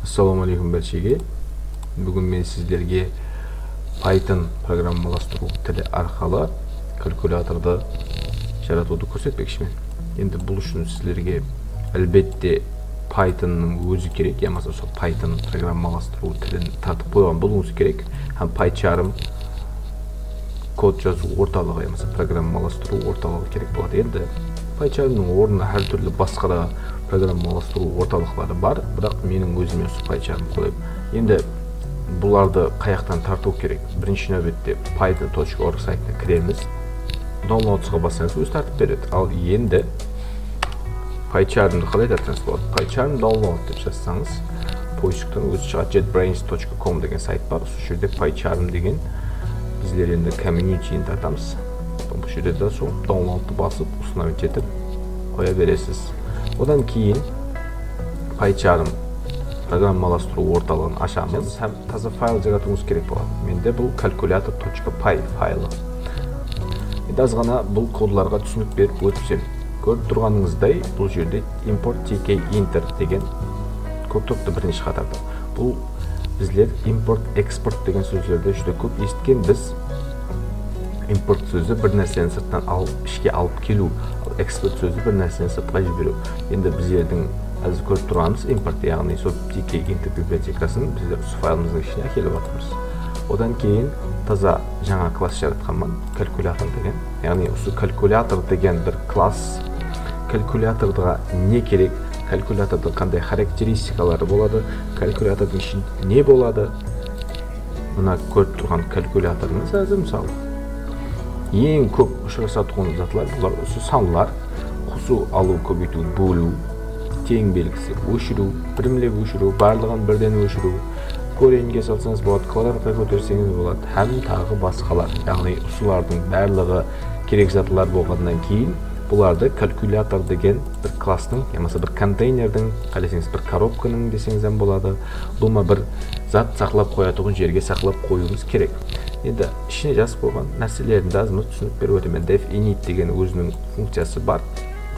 Assalamu alaikum barchaga. Bugun men sizlarga Python programmalashtiruv tili orqali kalkulyatorda yaratuvni ko'rsatmoqchiman. Endi bu uchun sizlarga albatta Pythonning o'zi kerak, ya'ni Python programmalashtiruv tilini tartib qo'ygan bo'lmoqchi kerak. Ham PyCharm kod yozuv o'rtog'i, ya'ni programmalashtiruv o'rtog'i kerak bo'ladi. Endi PyCharmning o'rnida har turli boshqa programmalashtiruv o'rtoqlari bor, biroq mening o'zim PyCharm qo'yib. Endi bularni qayoqdan tartib kerak? Birinchi navbatda python.org saytiga kiramiz. Downloads'ga bossangiz o'zi tartib beradi. Al endi PyCharmni qalay tartibsiz bo'ladi? PyCharm download deb yozsangiz, poychiqdan o'zi chiqadi. JetBrains.com degan sayt bor. Shu yerda PyCharm degan bizlar endi communityni tartamiz. Bu yerda so'ng downloadni bosib, ustunaga yetib qo'ya berasiz. Odan keyin PyCharm programmalashtiruv o'rtog'ini ochamiz. Ham toza fayl yaratishimiz kerak bo'ladi. Menda bu calculator.py fayli. Endi ozgina bu kodlarga tushunib berib o'tsam. Ko'rib turganingizdek, bu yerda import tkinter degan kod turibdi birinchi qatorda. Bu bizlar import export degan so'zlarda juda ko'p eshitgan biz. Import so'zi bir narsani sirtdan ishga olib keluv, export so'zi bir narsani sirtga yuboruv. Endi biz yerdan hozir ko'rib turamiz, import ya'ni tkinter bibliotekasini biz faylimizning ichiga kelyapmiz. Odan keyin toza yangi klass yaratganman, kalkulyator degan. Ya'ni o'sha kalkulyator degan bir klass. Kalkulyatorda ne kerak? Kalkulyatorda qanday xarakteristikalari bo'ladi? Kalkulyatorning ichi ne bo'ladi? Buni ko'rib turgan kalkulyatorimiz hozir misol eng ko'p uchrashadigan zatlar bular o'sha sonlar, qo'shuv, oluv, ko'paytuv, bo'luv, teng belgisi, o'chiruv, birimlik o'chiruv, barlig'ini birdan o'chiruv, ko'renga solsangiz bo'ladi, kvadratga ko'tarsangiz bo'ladi, ham tag'i boshqalar. Ya'ni ularning barlig'i kerak zatlar bo'lgandan keyin bularda kalkulyator degan bir klassning, ya'ni bir konteynerning, qalasangiz bir korobkaning desangiz ham bo'ladi. Buni bir zat saqlab qo'yadigan yerga saqlab qo'yishimiz kerak. Endi ishni yozib qo'ygan narsalarni azmi tushunib berib o'taman. Def init degan o'zining funksiyasi bor.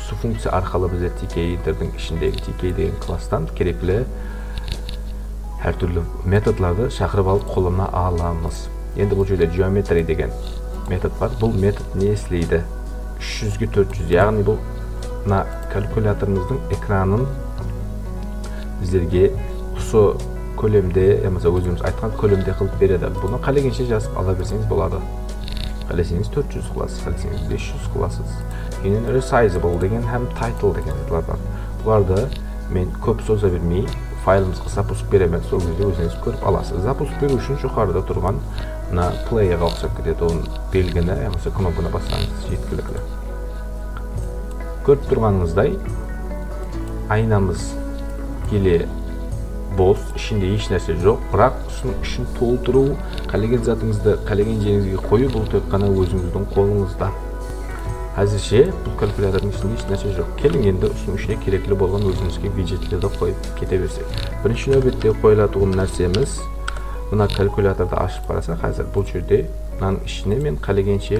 Shu funksiya orqali biz tkinterning ishindagi tk degan klassdan kerakli har turli metodlarni chaqirib olib qo'llanma olamiz. Endi bu yerda geometry degan metod bor. Bu metod ne ishlaydi? 300 ga 400, ya'ni bu kalkulyatorimizning ekranini bizlarga shu ko'lamda, ya'ni o'zimiz aytgan ko'lamda qilib beradi. Buni qalagancha yozib ola bersangiz bo'ladi. Qalasangiz 400 qilasiz, qalasangiz 500 qilasiz. Keyin resizable degan ham title degan so'zlar bor. Bularda men ko'p so'za bermay, faylimizga zapusk beraman, so'ngida o'zingiz ko'rib olasiz. Zapusk berish uchun yuqorida turgan playerga o'xshab ketadi. Uni belgini, ya'ni knopkani bossangiz yetkaziladi. Ko'rib turganingizdek, aynamiz keli bo'z, ishinde hech narsa yo'q, biroq ishni to'ldiruv, qalagan zatingizni qalagan joyingizga qo'yib o'tirgani o'zingizning qo'lingizda. Hozircha bu kalkulyatorning ichida hech narsa yo'q. Keling endi uning ichiga kerakli bo'lgan o'zimizga widjetlarni qo'yib ketaversak. Birinchi navbatda qo'yiladigan narsamiz, buni kalkulyatorda ochib qarasak, hozir bu yerda men ishni qalagancha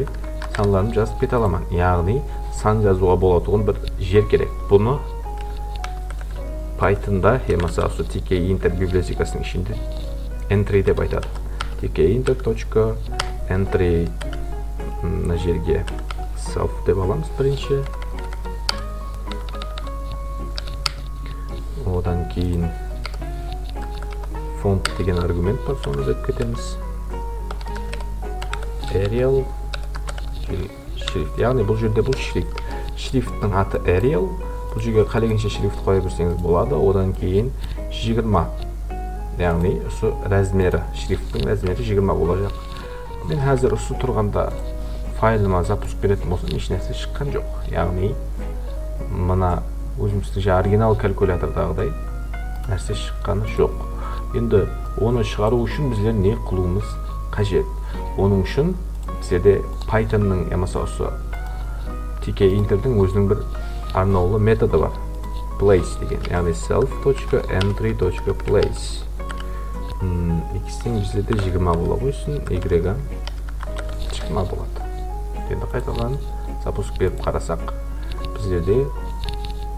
sonlarni yozib keta olaman. Ya'ni son yozuva bo'ladigan bir yer kerak. Buni Python'da masalan tkinter bibliotekasining ishida entry deb aytadi. tkinter.entry na yerga self deb olamiz birinchi. Odan keyin font degan argument bor, so'ngra deb ketamiz. Arial shrift, ya'ni bu yerda bu shriftning ati Arial. Bu yerga qalagancha shrift qo'ya bersangiz bo'ladi. Odan keyin 20, ya'ni shu razmeri, shriftning razmeri 20 bo'lacak. Men hozir shu turganda faylimni zapusk beradigan bo'lsam, hech narsa chiqqan yo'q. Ya'ni mana o'zimizning original kalkulyatordagiday narsa chiqqani yo'q. Endi uni chiqarish uchun bizlar ne qilishimiz qajat? Uning uchun bizda Pythonning ya'ni tkinterning o'zining bir arnovli metodi var. Place degan, ya'ni self.entry.place. X'ning bizda 20 bo'la qo'ysin, Y'ga chiqma bo'ladi. Endi qaytadan zapusk berib qarasak, bizda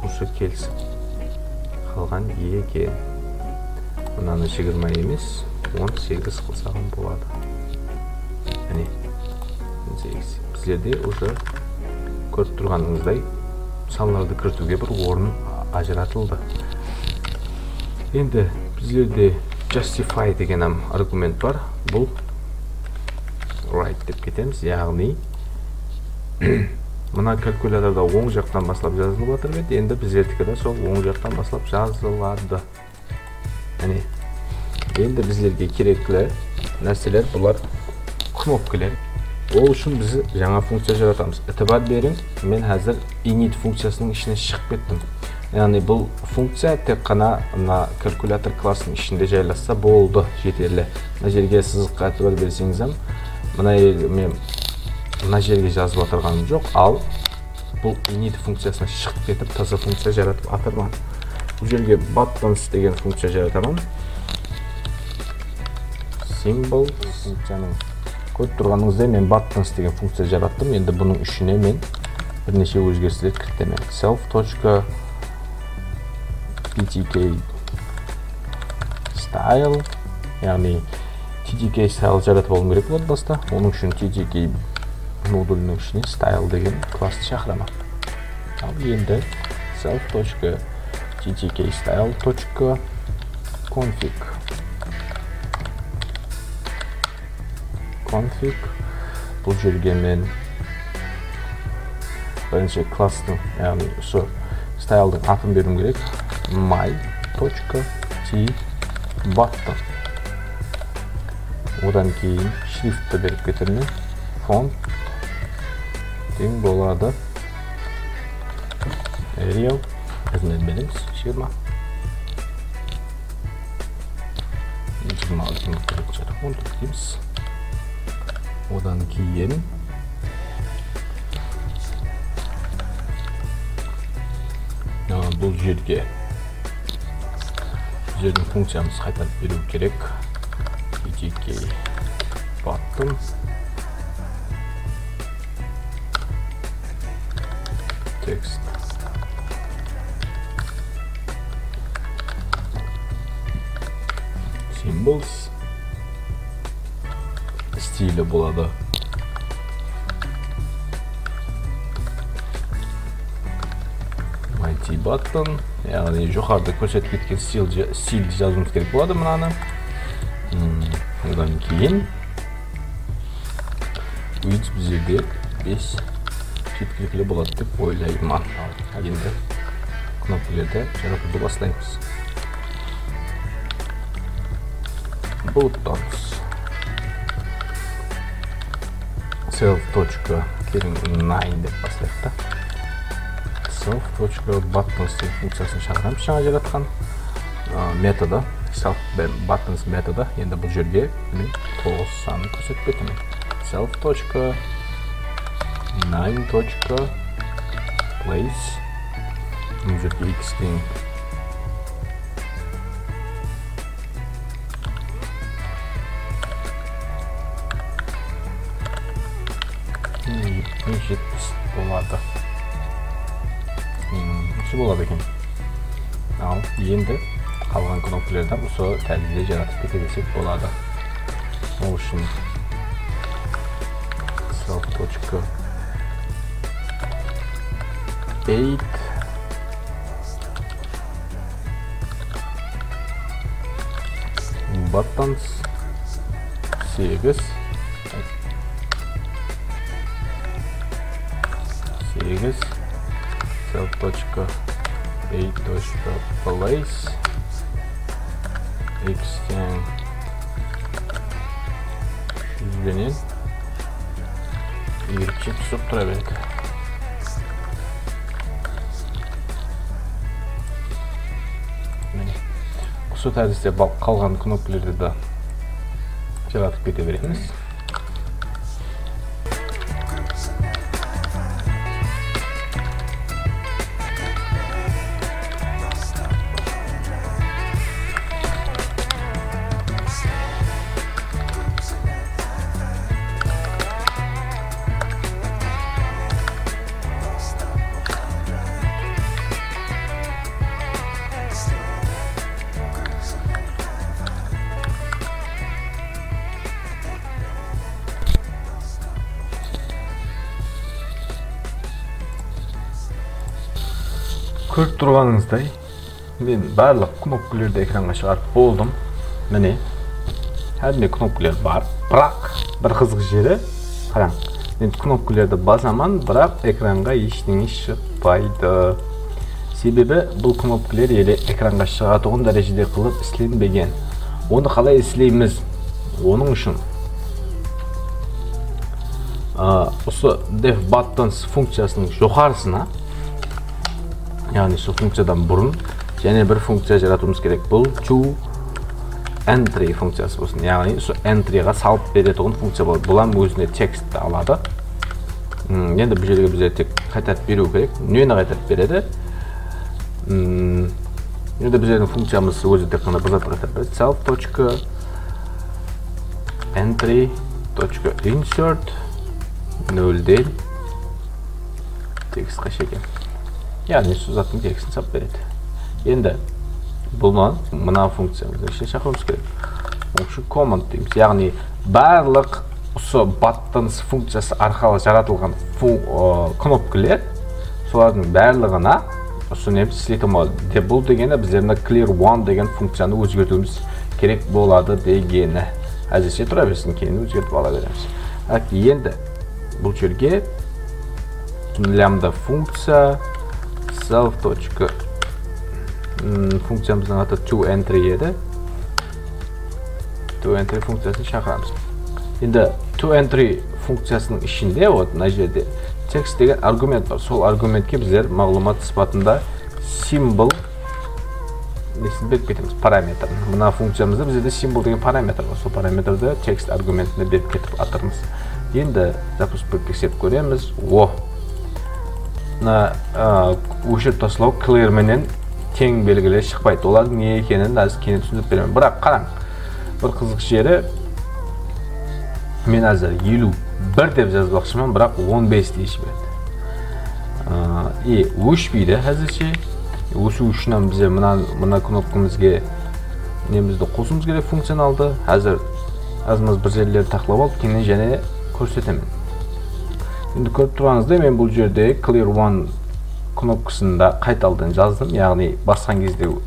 o'sha kelsin. Qolgan ekan. мынаны 20 емес 18 қылсаған болады. Әне 18. Біздерде уже көріп тұрғаныңыздай санларды кіртуге бір орын ажыратылды. Енді біздерде justify деген аргумент бар. Бұл right деп кетеміз. Яғни мына калькуляторда оң жақтан баслап жазылып жатыр бет. Енді біздердікі де сол оң жақтан баслап жазылады. Әне енді біздерге керекті нәрселер бұлар кнопкалар. Ол үшін біз жаңа функция жаратамыз. Итибар берің, мен қазір init функциясының ішіне шығып кеттім. Яғни бұл функция тек қана мына калькулятор классының ішінде жайласса болды, жетерлі. Мына жерге сызыққа итибар берсеңіз, мен мына жерге жазып отырғаным жоқ, ал бұл init функциясына шығып кетіп, таза функция жаратып атырман. Бұл жерге buttons деген функция жаратамын. Symbol функцияның көріп тұрғаныңыздай мен buttons деген функция жараттым. Енді бұның ішіне мен бірнеше өзгерістер кіртемін. self.ptk style, яғни TTK style жаратып алуым керек болады баста. Оның үшін TTK модулінің ішіне style деген классты шақырамын. Ал енді self.ptk style.config бұл жерге мен бірінші класстың, яғни осы стайлдың атын беруім керек. my.t-button. Одан кейін шрифтті беріп кетірмен. Font тең болады. Arial әзінен береміз. 20. 26 дейміз. Одан кейін бұл жерге жердің функциямыз қайтарып беру керек. ptk button text symbols стилі болады. Button, яғни жоғарыда көрсетіп кеткен стилді жазуымыз керек болады мынаны. Одан кейін width біздерде 5 жеткілікті болады деп ойлаймын. Енді кнопкаларды жаратуды бастаймыз. Buttons self.9 деп бастайды. self.buttons функциясын шақырамыз жаңа жаратқан методы, self.buttons методы. Енді бұл жерге мен 9 санын көрсетіп кетемін. self.9.place бұл жерге x-тен болады. Болады екен. Ал енді қалған кнопкалардан осы тәлімде жаратып кете берсек болады. Ол үшін self.8 buttons 8 self.8.place x-тен жүзденен ерекше түсіп тұра береді. Осы тәрізде қалған кнопкаларды да жаратып кете береміз. Көріп тұрғаныңыздай, мен барлық кнопкаларды экранға шығарып болдым. Міне, әдіне кнопкалар бар, бірақ бір қызық жері, қараң, мен кнопкаларды басаман, бірақ экранға ештеңе шықпайды. Себебі бұл кнопкалар еле экранға шығатығын дәрежеде қылып істелінбеген. Оны қалай істейміз? Оның үшін осы def buttons функциясының жоғарысына, яғни сол функциядан бұрын және бір функция жаратуымыз керек. Бұл to entry функциясы болсын. Яғни сол entryға салып беретұғын функция болады. Бұлам өзіне текстті алады. Енді бұл жерге бізде тек қайтарып беру керек. Нені қайтарып береді? Енді біздердің функциямыз өзі тек қана бір затты қайтарып береді. self.entry.insert нөлден текст қашекен. Яғни сол заттың текстін сап береді. Енді бұл мына функциямызды ішіне шақыруымыз керек. Оның үшін command дейміз. Яғни барлық осы buttons функциясы арқылы жаратылған кнопкалар, солардың барлығына осы неміз істейтін болады. Бұл дегені біздеріне clear one деген функцияны өзгертуіміз керек болады дегені. Әзірше тұра берсін, кейін өзгертіп ала береміз. Енді бұл жерге лямбда функция self. Функциямыздың аты toEntry еді. toEntry функциясын шақырамыз. Енді toEntry функциясының ішінде, мына жерде текст деген аргумент бар. Сол аргументке біздер мағлұмат сипатында символ несін беріп кетеміз, параметр. Мына функциямызда бізде символ деген параметр бар. Сол параметрді текст аргументіне беріп кетіп атырмыз. Енді запуск бір тексеріп көреміз. Өшіріп тасталау clear менен тең белгілер шықпайды. Олардың не екенін әзір кейін түсіндіріп беремін. Бірақ қараң, бір қызық жері, мен әзір 51 деп жазбақшымын, бірақ 15 дейші береді. Өшпейді әзірше. Өсу үшін бізде мына кнопкамызге немізді қосуымыз керек функционалды. Әзір азымыз бір жерлерді тақылап алып, кейін және көрсетемін. Енді көріп тұрғаныңызда мен бұл жерде clear one кнопкасында қайталдан жаздым, яғни басқан кезде ол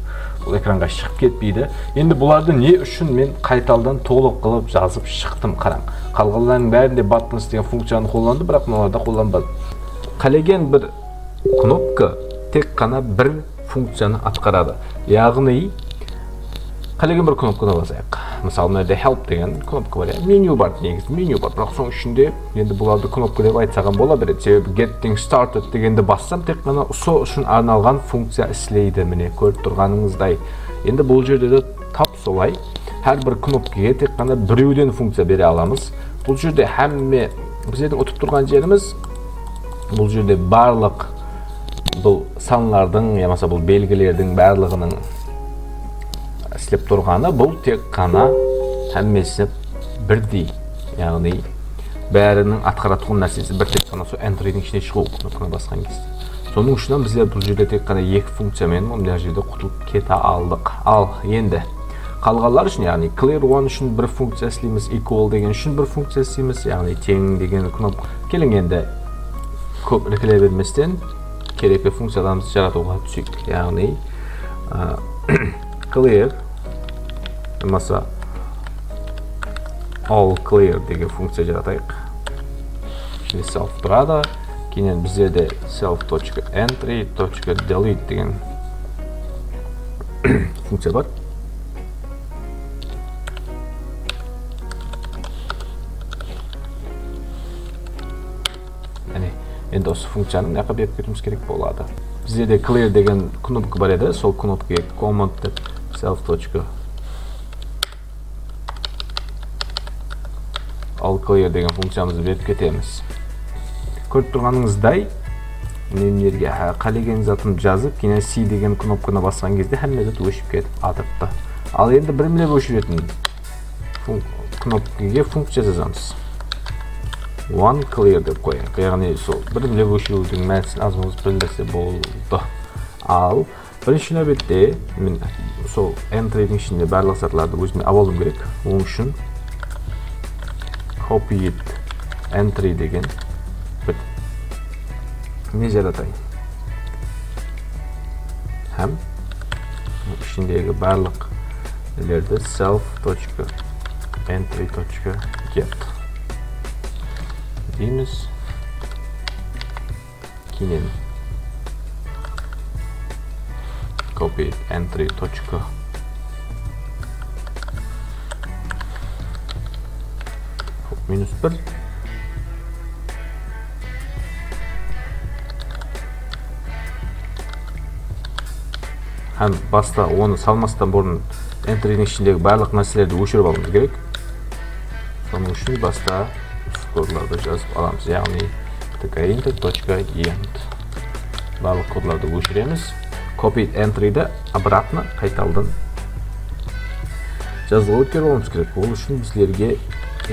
экранға шығып кетпейді. Енді бұларды не үшін мен қайталдан толық қылып жазып шықтым, қараң. Қалғанлардың бәрінде buttons деген функцияны қолданды, бірақ мыналарда қолданбады. Қалеген бір кнопка тек қана бір функцияны атқарады. Яғни қалеген бір кнопканы басайық. Мысалы, мына жерде help деген кнопка бар. Меню бар, негізі меню бар. Бірақ соның ішінде енді бұларды кнопка деп айтсаған бола береді. Себебі getting started дегенді бассам, тек қана сол үшін арналған функция істейді. Міне көріп тұрғаныңыздай. Енді бұл жерде де тап солай. Әрбір кнопкаға тек қана біреуден функция бере аламыз. Бұл жерде әмме біздердің ұтып тұрған жеріміз, бұл жерде барлық бұл санлардың, ямаса бұл белгілердің барлығының істеп тұрғаны, бұл тек қана әммесі бірдей. Яғни бәрінің атқаратқан нәрсесі бір тек қана сол entry'дің ішіне шығу кнопканы басқан кезде. Соның үшін біздер бұл жерде тек қана екі функциямен мына жерде құтылып кете алдық. Ал енді қалғанлар үшін, яғни clear one үшін бір функция істейміз, equal деген үшін бір функция істейміз, яғни тең деген кнопка. Келің енді көп іркіле берместен керекті функцияларымызды жаратуға түсейік. Яғни clear маса all clear деген функция жаратайық. Şimdi self тұрады. Кейін бізде де self.entry.delete деген функция бар. Енді осы функцияны мына жаққа беріп кетуіміз керек болады. Бізде де clear деген кнопка бар еді. Сол кнопкаға command деп all clear деген функциямызды беріп кетеміз. Көріп тұрғаныңыздай, немерге қалеген затын жазып, кейін C деген кнопканы басқан кезде әммеді өшіп кетіп атыпты. Ал енді бірімлеп өшіретін кнопкаға функция жазамыз. One clear деп қояйық. Яғни сол бірімлеп өшірудің мәнісін азымыз білдірсе болды. Ал бірінші нәбетте мен сол entry'дің ішінде барлық затларды өзіме алуым керек. Оның үшін copy it entry деген бір не жаратайын. hem içindeki barlıq nelerde self.entry.get deyimiz. Keyin copy entry. -1 hem basta onu salmasdan burun entry'nin içindeki barlıq narselerdi öçürüp almamız gerek. Sonun üçün basta kodlarda жазып alamız. Yani enter.end barlıq kodlarda öçüremiz. Copy entry'de обратно qaytaldan жазып өткеріп алmamız gerek. Ол үшін bizlerge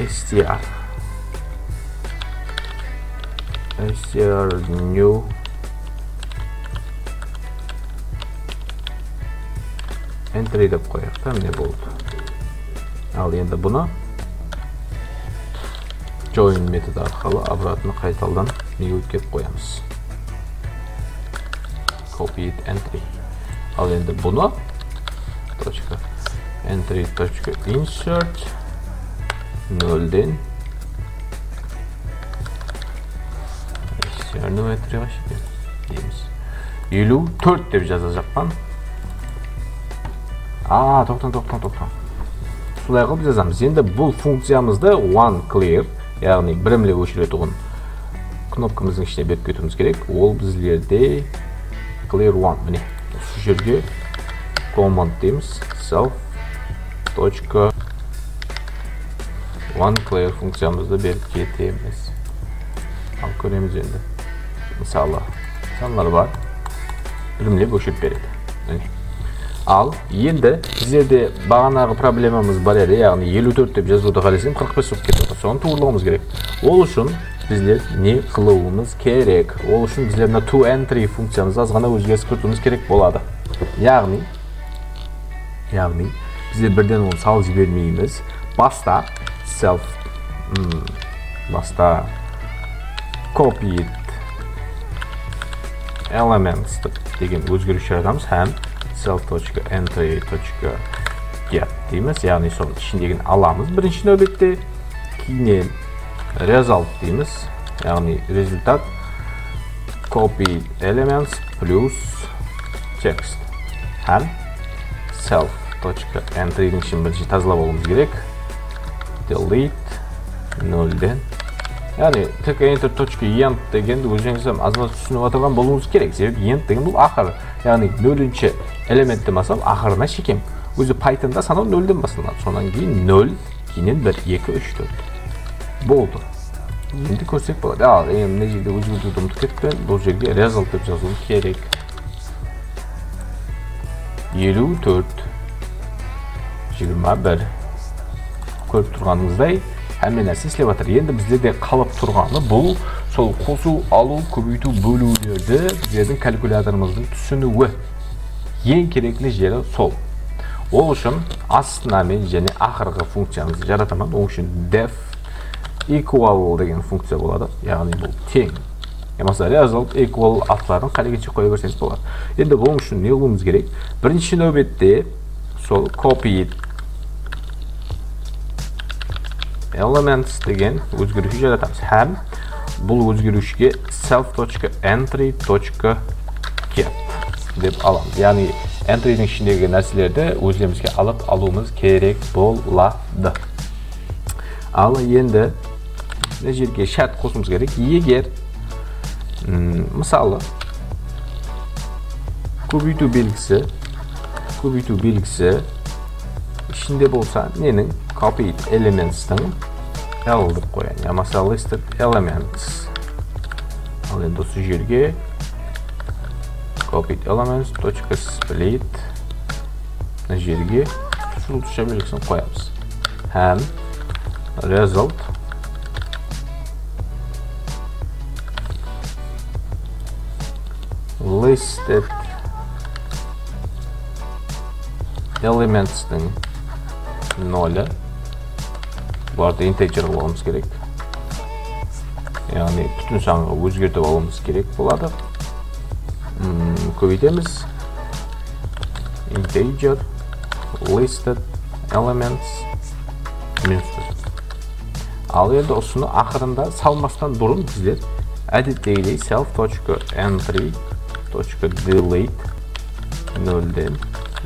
str new entry dep koyaq. Tam ne oldu? Al endi buni join metodu arqali обратно qaytaldan nega o'tkazib qo'yamiz. Copy entry. Al endi buni entry.insert noldan str deymiz. 54 deb yazacaqman. To'xtan. Şulay qilib yozamiz. Endi bu funksiyamizda one clear, ya'ni birimli o'chiradigan knopkamızın içine berib ketishimiz kerak. Ol bizlarda clear one. Mana shu yerga command deymiz. self.one clear funksiyamızda berib ketamiz. Al ko'ramiz endi. Misali sanlar var. Birimli o'chirib beradi. Mana al endi bizde bag'anagi problemamiz bor edi, ya'ni 54 deb yozuvdi qarasam 45 bo'lib ketdi. Soni to'g'rilashimiz kerak. Ol uchun bizlar ne qilishimiz kerak? Ol uchun bizlarga to entry funksiyamizni ozgina o'zgartirishimiz kerak bo'ladi. Ya'ni bizlar birden onu salib bermaymiz. Basta copy elements degan o'zgarish yaratamiz ham self.entry.get deymiz. Yani son içindeki alamız birinci nöbette. Keyin result deymiz. Yani rezultat copy elements plus text. Hem self.entry'nin için birinci tazalab olmamız gerek. Delete noldan. Yani tek enter.end degende o'zingizam azman tushunib o'tirgan bo'lsangiz kerak. Sebebi end degan bu axir. Yani 4-chi element demasam axirina chekim. O'zi Pythonda sanov 0 dan boshlanadi. Sondan keyin 0, keyin 1, 2, 3, 4. Bo'ldi. Endi ko'rsak bo'ladi. Endi nima yerda o'zgartirdim ketdi. Bu yerga result deb yozishim kerak. 54 21 ko'rib turganingizday hamma narsa ishlab o'tir. Endi bizlarda qolib turgani bu sol qo'shuv, alu, ko'paytib bo'luvlarda bizning kalkulyatorimizni tushunuvі. Eng kerakli yeri sol. O uchun aslida men yana oxirgi funksiyamizni yarataman. O uchun def equal degan funksiya bo'ladi. Ya'ni bu teng. Masalan, result equal atlarni qaligacha qo'ya bersangiz bo'ladi. Endi bu uchun ne qilishimiz kerak? Birinchi navbatda sol copy elements degan o'zgarish yaratamiz. Ham bu o'zgarishga self.entry.get deb olamiz. Ya'ni entry'ning içindeki narsalarda o'zimizga olib olishimiz kerak bo'ladi. Al endi ne yerga shart qo'shishimiz kerak. Agar misoli ko'paytib belgisi ishinde bo'lsa, mening copy elements'dan L deb qo'ying. Ya masalan listed elements. Al endi shu yerga copy elements.split na yerga shu tusha belgisini qo'yamiz. Ham result listed elements'dan 0 bu arada integer olmamız gerek. Yani bütün sanı o'zgartirib olmamız gerek bo'ladi. Ko'paytamiz. integer, listed, elements, minus'tur. Al енді осыны ақырында салмастан бұрын біздер edit daily self.entry.delete нөлден,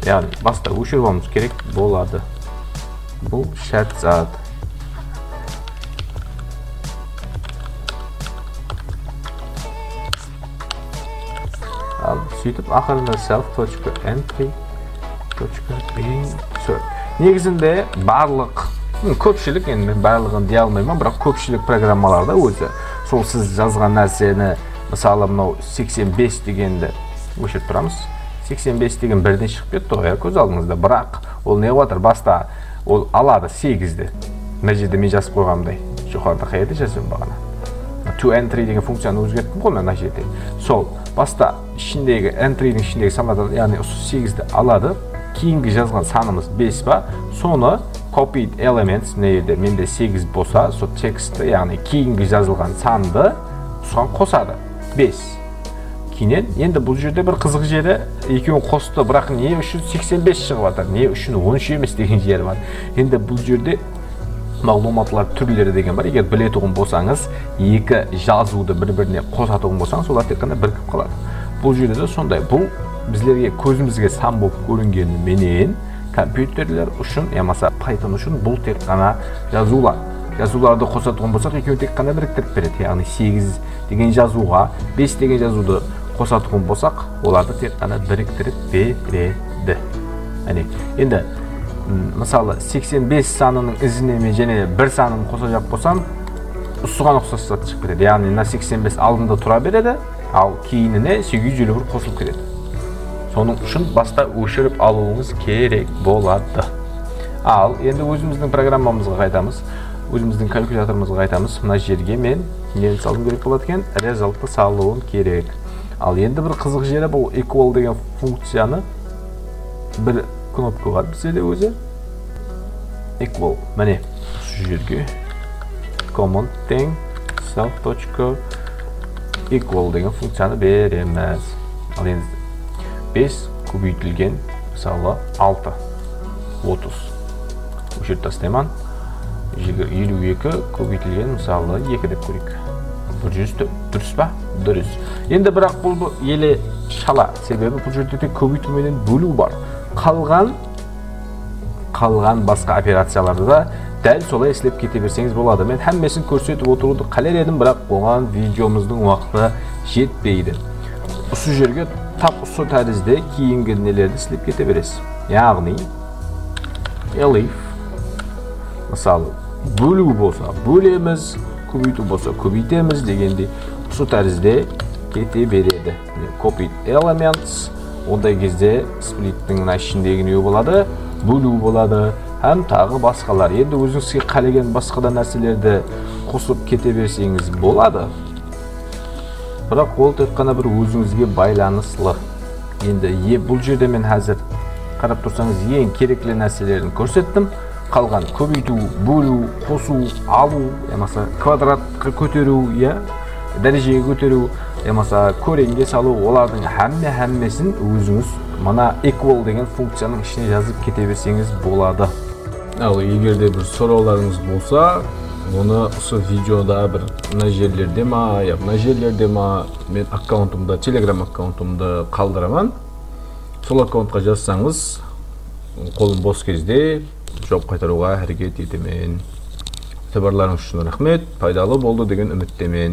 яғни баста өшіріп керек болады. Бұл шарт зат. Ал сөйтіп ақырында self.entry.insert. Негізінде барлық көпшілік, енді мен барлығын дей алмаймын, бірақ көпшілік программаларда өзі сол сіз жазған нәрсені, мысалы мынау 85 дегенді өшіріп тұрамыз. 85 деген бірден шығып кетті ғой, көз алдыңызда, бірақ ол не отыр? Баста ол алады 8-ді. Мына жерде мен жазып қойғанымдай, жоғарыда қайда жазып бағана. To entry деген функцияны өзгерттім ғой мына жерде. Сол баста ішіндегі entry'дің ішіндегі санадан, яғни 8-ді алады. Кейінгі жазған санымыз 5 ба, соны copied elements нейді менде 8 болса, сол текстті, яғни кейінгі жазылған санды соған қосады 5. Кейінен, енді бұл жерде бір қызық жері екеуін қосты, бірақ не үшін 85 шығып жатыр, не үшін 13 емес деген жері бар. Енді бұл жерде мағлұматлар түрлері деген бар. Егер білетұғын болсаңыз, екі жазуды бір-біріне қосатұғын болсаңыз, олар тек қана бірігіп қалады. Бұл жерде де сондай. Бұл біздерге көзімізге сан болып көрінгеніменен компьютерлер үшін, ямаса Python үшін бұл тек қана жазулар. Жазуларды қосатуын болсақ, екеуін тек қана біріктіріп береді. Яғни 8 деген жазуға 5 деген жазуды қосатуын болсақ, оларды тек қана біріктіріп береді. Енді, мысалы 85 санының ізінеме және бір санын қоса жақ болсам, ұсыған ұқсас зат шығып кетеді. Яғни 85 алдында тұра береді, ал кейініне 851 қосылып кетеді. Соның үшін баста өшіріп алуыңыз керек болады. Ал енді өзіміздің программамызға қайтамыз. Өзіміздің калькуляторымызға қайтамыз. Мына жерге мен нені салуым керек болады екен? Результты салуым керек. Ал енді бір қызық жері бұл equal деген функцияны бір кнопка бар бізде өзі. Equal. Міне осы жерге command тең self.equal деген функцияны береміз. Ал енді 5 көбейтілген, мысалы 6, 30. Өшіріп тастаймын. 52 көбейтілген, мысалы 2 деп көрейік. 100 дұрыс па? Дұрыс. Енді бірақ бұл еле шала. Себебі бұл жерде көбейтуменен бөлу бар. Қалған басқа операцияларды да дәл солай істеп кете берсеңіз болады. Мен әммесін көрсетіп отыруды қалар едім, бірақ оған видеомыздың уақыты жетпейді. Осы жерге тап осы тәрізде кейінгі нелерді істеп кете бересіз. Яғни elif мысалы бөлу болса бөлеміз, көбейту болса көбейтеміз дегенде осы тәрізде кете береді. Copied elements, ондай кезде split'тің ішіндегі не болады? Бөлу болады, һәм тағы басқалар. Енді өзіңізге қалеген басқада нәрселерді қосып кете берсеңіз болады. Бірақ ол тек қана бір өзіңізге байланыслы. Енді бұл жерде мен қазір қарап тұрсаңыз ең керекті нәрселерін көрсеттім. Қалған көбейту, бөлу, қосу, алу, ямаса квадратқа көтеру, дәрежеге көтеру, ямаса көренге салу, олардың әммесін өзіңіз мына equal деген функцияның ішіне жазып кете берсеңіз болады. Ал егерде бір сұрауларыңыз болса, оны осы видеода бір мына жерлерде ма, мына жерлерде ма, мен аккаунтымда, телеграм аккаунтымда қалдырамын. Сол аккаунтқа жазсаңыз, қолым бос кезде жауап қайтаруға әрекет етемін. Сабарларыңыз үшін рахмет, пайдалы болды деген үміттемін.